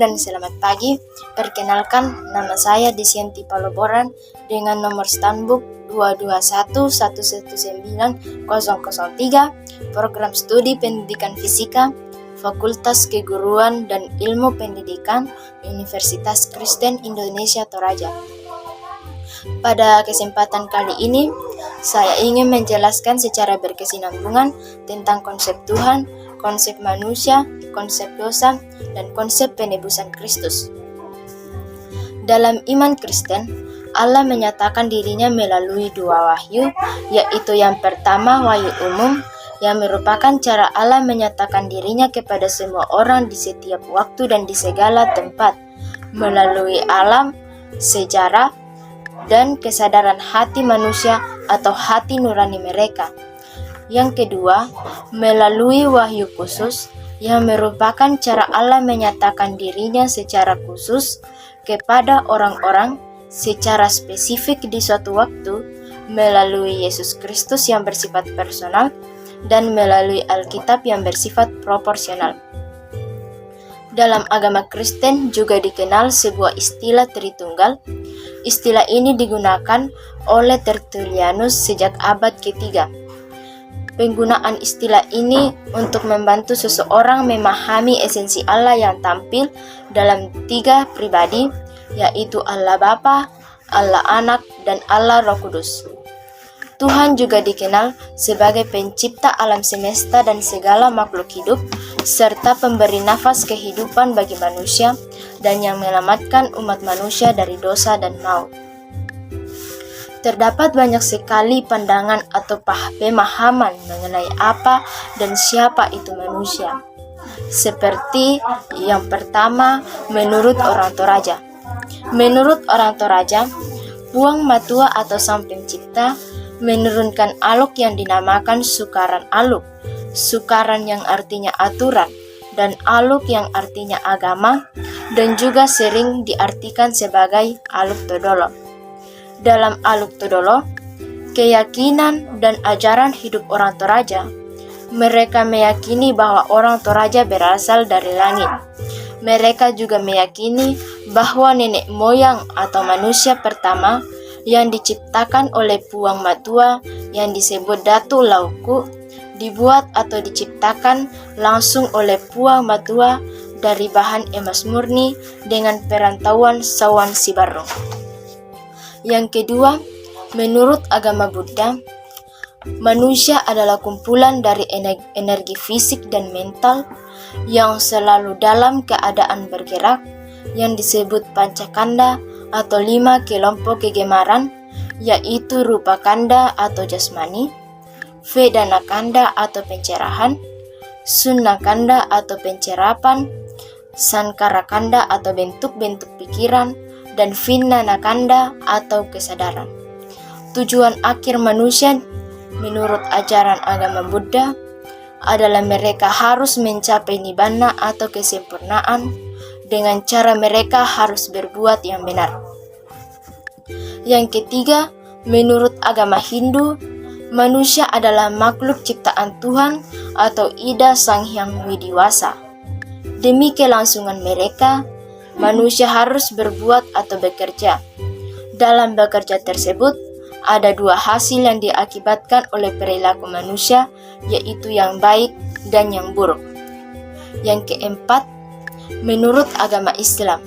dan selamat pagi. Perkenalkan, nama saya Desianti Paloboran dengan nomor Stanbook 221119003, Program Studi Pendidikan Fisika, Fakultas Keguruan dan Ilmu Pendidikan, Universitas Kristen Indonesia Toraja. Pada kesempatan kali ini, saya ingin menjelaskan secara berkesinambungan tentang konsep Tuhan, konsep manusia, konsep dosa, dan konsep penebusan Kristus. Dalam iman Kristen, Allah menyatakan dirinya melalui dua wahyu, yaitu yang pertama wahyu umum, yang merupakan cara Allah menyatakan dirinya kepada semua orang di setiap waktu dan di segala tempat, melalui alam, sejarah, dan kesadaran hati manusia atau hati nurani mereka. Yang kedua, melalui wahyu khusus, yang merupakan cara Allah menyatakan dirinya secara khusus kepada orang-orang secara spesifik di suatu waktu, melalui Yesus Kristus yang bersifat personal, dan melalui Alkitab yang bersifat proporsional. Dalam agama Kristen juga dikenal sebuah istilah Tritunggal. Istilah ini digunakan oleh Tertullianus sejak abad ketiga. Penggunaan istilah ini untuk membantu seseorang memahami esensi Allah yang tampil dalam tiga pribadi, yaitu Allah Bapa, Allah Anak, dan Allah Roh Kudus. Tuhan juga dikenal sebagai pencipta alam semesta dan segala makhluk hidup, serta pemberi nafas kehidupan bagi manusia, dan yang menyelamatkan umat manusia dari dosa dan maut. Terdapat banyak sekali pandangan atau pemahaman mengenai apa dan siapa itu manusia. Seperti yang pertama, menurut orang Toraja. Menurut orang Toraja, Puang Matua atau Sang Pencipta menurunkan aluk yang dinamakan sukaran aluk, sukaran yang artinya aturan, dan aluk yang artinya agama, dan juga sering diartikan sebagai aluk todolo. Dalam aluk todolo, keyakinan dan ajaran hidup orang Toraja, mereka meyakini bahwa orang Toraja berasal dari langit. Mereka juga meyakini bahwa nenek moyang atau manusia pertama yang diciptakan oleh Puang Matua yang disebut Datu Lauku dibuat atau diciptakan langsung oleh Puang Matua dari bahan emas murni dengan perantauan Sawan Sibarong. Yang kedua, menurut agama Buddha, manusia adalah kumpulan dari energi fisik dan mental yang selalu dalam keadaan bergerak yang disebut Pancakanda atau 5 kelompok kegemaran, yaitu rupa kanda atau jasmani, vedana kanda atau pencerahan, sunna kanda atau pencerapan, sankara kanda atau bentuk-bentuk pikiran, dan vijnana kanda atau kesadaran. Tujuan akhir manusia menurut ajaran agama Buddha adalah mereka harus mencapai nibbana atau kesempurnaan dengan cara mereka harus berbuat yang benar. Yang ketiga, menurut agama Hindu, manusia adalah makhluk ciptaan Tuhan atau Ida Sang Hyang Widiwasa. Demi kelangsungan mereka, manusia harus berbuat atau bekerja. Dalam bekerja tersebut, ada dua hasil yang diakibatkan oleh perilaku manusia, yaitu yang baik dan yang buruk. Yang keempat, menurut agama Islam.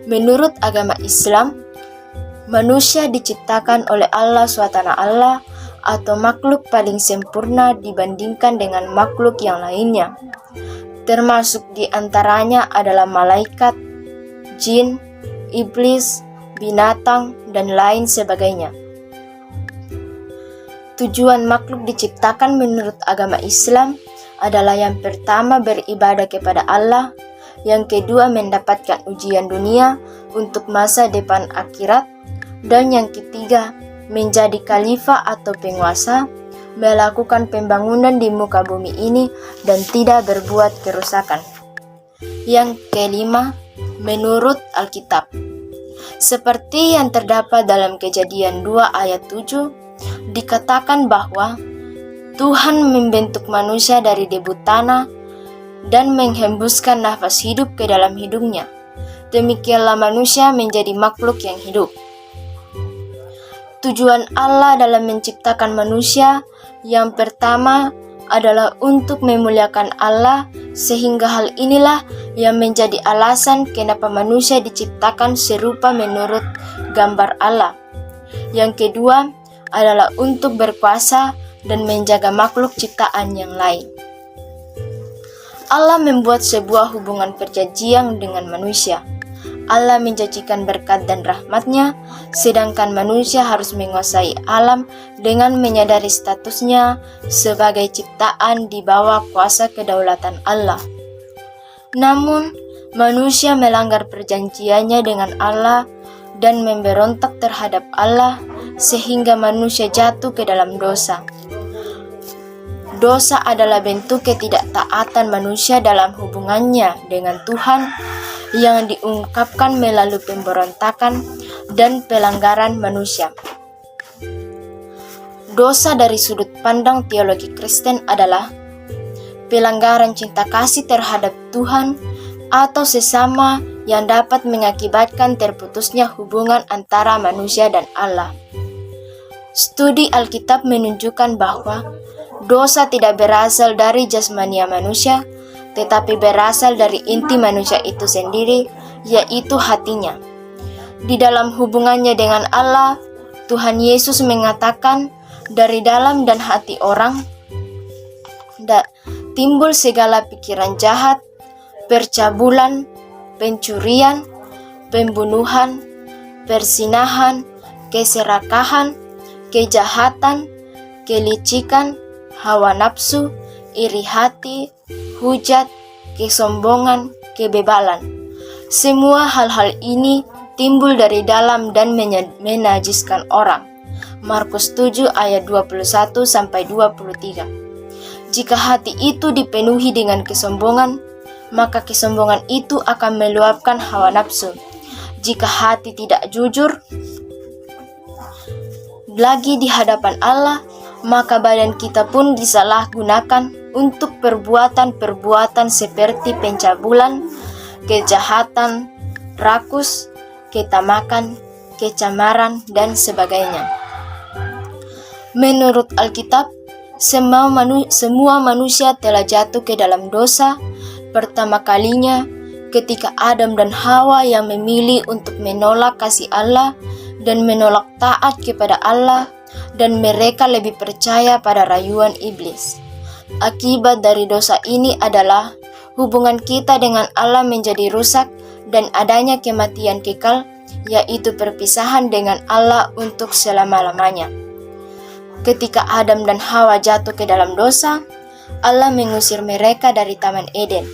Menurut agama Islam, manusia diciptakan oleh Allah SWT atau makhluk paling sempurna dibandingkan dengan makhluk yang lainnya. Termasuk di antaranya adalah malaikat, jin, iblis, binatang, dan lain sebagainya. Tujuan makhluk diciptakan menurut agama Islam adalah yang pertama beribadah kepada Allah, yang kedua mendapatkan ujian dunia untuk masa depan akhirat, dan yang ketiga menjadi khalifah atau penguasa, melakukan pembangunan di muka bumi ini dan tidak berbuat kerusakan. Yang kelima, menurut Alkitab. Seperti yang terdapat dalam Kejadian 2 ayat 7, dikatakan bahwa Tuhan membentuk manusia dari debu tanah dan menghembuskan nafas hidup ke dalam hidungnya. demikianlah manusia menjadi makhluk yang hidup. Tujuan Allah dalam menciptakan manusia yang pertama adalah untuk memuliakan Allah, sehingga hal inilah yang menjadi alasan kenapa manusia diciptakan serupa menurut gambar Allah. Yang kedua adalah untuk berkuasa dan menjaga makhluk ciptaan yang lain. Allah membuat sebuah hubungan perjanjian dengan manusia. Allah menjanjikan berkat dan rahmat-Nya, sedangkan manusia harus menguasai alam dengan menyadari statusnya sebagai ciptaan di bawah kuasa kedaulatan Allah. Namun, manusia melanggar perjanjiannya dengan Allah dan memberontak terhadap Allah, sehingga manusia jatuh ke dalam dosa. Dosa adalah bentuk ketidaktaatan manusia dalam hubungannya dengan Tuhan yang diungkapkan melalui pemberontakan dan pelanggaran manusia. Dosa dari sudut pandang teologi Kristen adalah pelanggaran cinta kasih terhadap Tuhan atau sesama yang dapat mengakibatkan terputusnya hubungan antara manusia dan Allah. Studi Alkitab menunjukkan bahwa dosa tidak berasal dari jasmania manusia, tetapi berasal dari inti manusia itu sendiri, yaitu hatinya. Di dalam hubungannya dengan Allah, Tuhan Yesus mengatakan, dari dalam dan hati orang timbul segala pikiran jahat, percabulan, pencurian, pembunuhan, persinahan, keserakahan, kejahatan, kelicikan, hawa nafsu, iri hati, hujat, kesombongan, kebebalan. Semua hal-hal ini timbul dari dalam dan menajiskan orang. Markus 7 ayat 21-23. Jika hati itu dipenuhi dengan kesombongan, maka kesombongan itu akan meluapkan hawa nafsu. Jika hati tidak jujur lagi di hadapan Allah, maka badan kita pun disalahgunakan untuk perbuatan-perbuatan seperti pencabulan, kejahatan, rakus, ketamakan, kecamaran, dan sebagainya. Menurut Alkitab, semua manusia telah jatuh ke dalam dosa pertama kalinya ketika Adam dan Hawa yang memilih untuk menolak kasih Allah dan menolak taat kepada Allah, dan mereka lebih percaya pada rayuan iblis. Akibat dari dosa ini adalah hubungan kita dengan Allah menjadi rusak dan adanya kematian kekal, yaitu perpisahan dengan Allah untuk selama-lamanya. Ketika Adam dan Hawa jatuh ke dalam dosa, Allah mengusir mereka dari Taman Eden.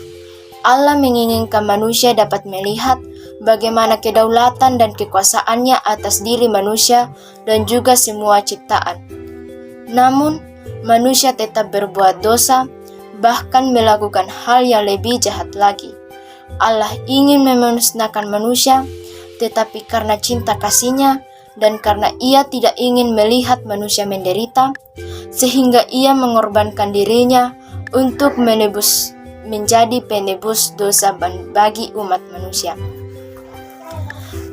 Allah menginginkan manusia dapat melihat bagaimana kedaulatan dan kekuasaannya atas diri manusia dan juga semua ciptaan. Namun, manusia tetap berbuat dosa, bahkan melakukan hal yang lebih jahat lagi. Allah ingin memusnahkan manusia, tetapi karena cinta kasih-Nya dan karena Ia tidak ingin melihat manusia menderita, sehingga Ia mengorbankan dirinya untuk menjadi penebus dosa bagi umat manusia.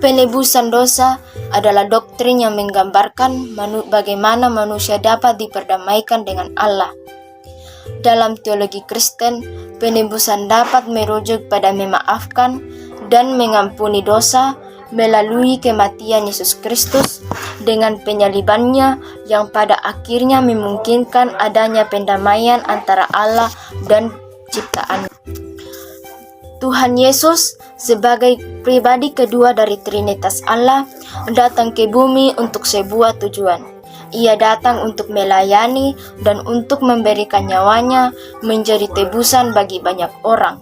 Penebusan dosa adalah doktrin yang menggambarkan bagaimana manusia dapat diperdamaikan dengan Allah. Dalam teologi Kristen, penebusan dapat merujuk pada memaafkan dan mengampuni dosa melalui kematian Yesus Kristus dengan penyalibannya yang pada akhirnya memungkinkan adanya pendamaian antara Allah dan ciptaan. Tuhan Yesus sebagai pribadi kedua dari Trinitas Allah datang ke bumi untuk sebuah tujuan. Ia datang untuk melayani dan untuk memberikan nyawanya menjadi tebusan bagi banyak orang.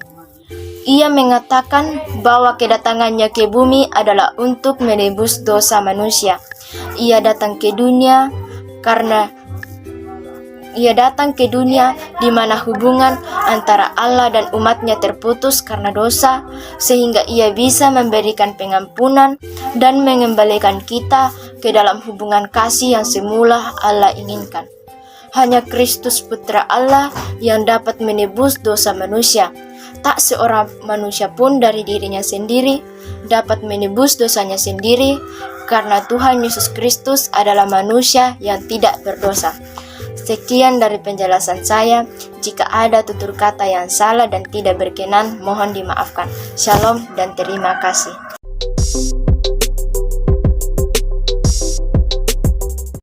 Ia mengatakan bahwa kedatangannya ke bumi adalah untuk menebus dosa manusia. Ia datang ke dunia di mana hubungan antara Allah dan umatnya terputus karena dosa, sehingga Ia bisa memberikan pengampunan dan mengembalikan kita ke dalam hubungan kasih yang semula Allah inginkan. Hanya Kristus Putra Allah yang dapat menebus dosa manusia. tak seorang manusia pun dari dirinya sendiri dapat menebus dosanya sendiri, karena Tuhan Yesus Kristus adalah manusia yang tidak berdosa. Sekian dari penjelasan saya. Jika ada tutur kata yang salah dan tidak berkenan, mohon dimaafkan. Shalom dan terima kasih.